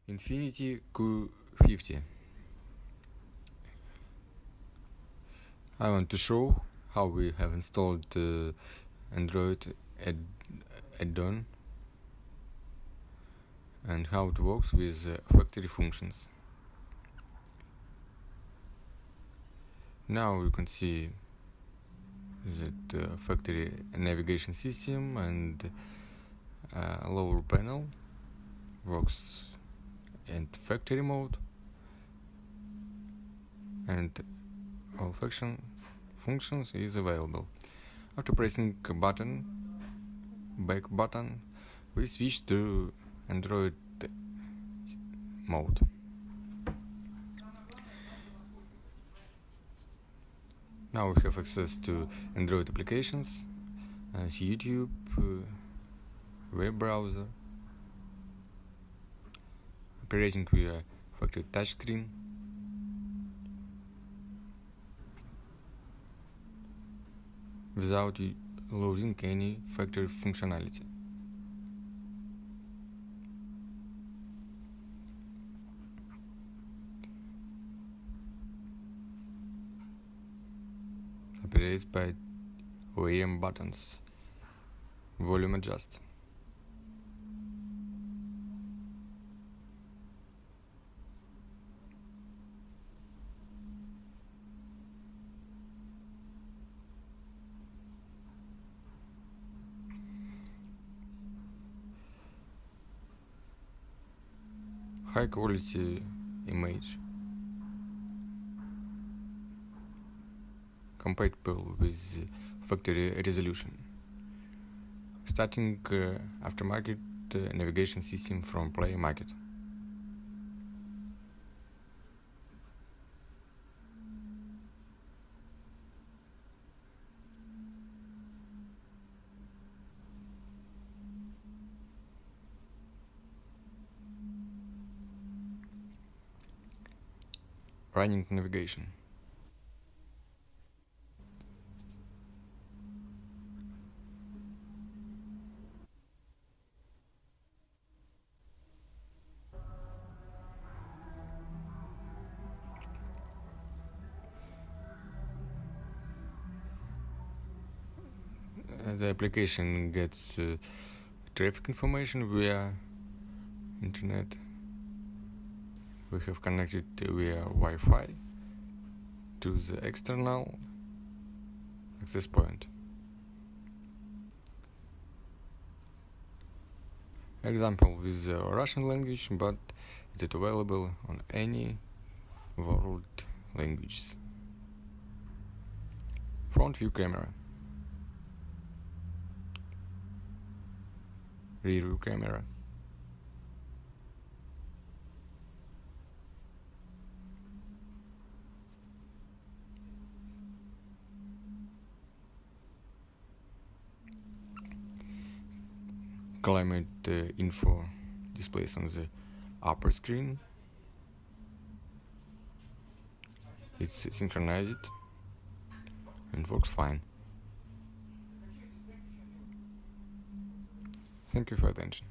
Infiniti Q50. I want to show how we have installed Android add-on and how it works with factory functions. Now you can see that factory navigation system and lower panel works in factory mode, and all functions is available. After pressing back button, we switch to Android mode. Now we have access to Android applications as YouTube, web browser, operating via factory touchscreen, without losing any factory functionality. Operates by OEM buttons, volume adjust. High quality image, compatible with factory resolution. Starting aftermarket navigation system from Play Market. Running navigation. The application gets traffic information via internet. We have connected via Wi-Fi to the external access point. Example with the Russian language, but it is available on any world languages. Front view camera, rear view camera, climate info displays on the upper screen. It's synchronized and works fine. Thank you for attention.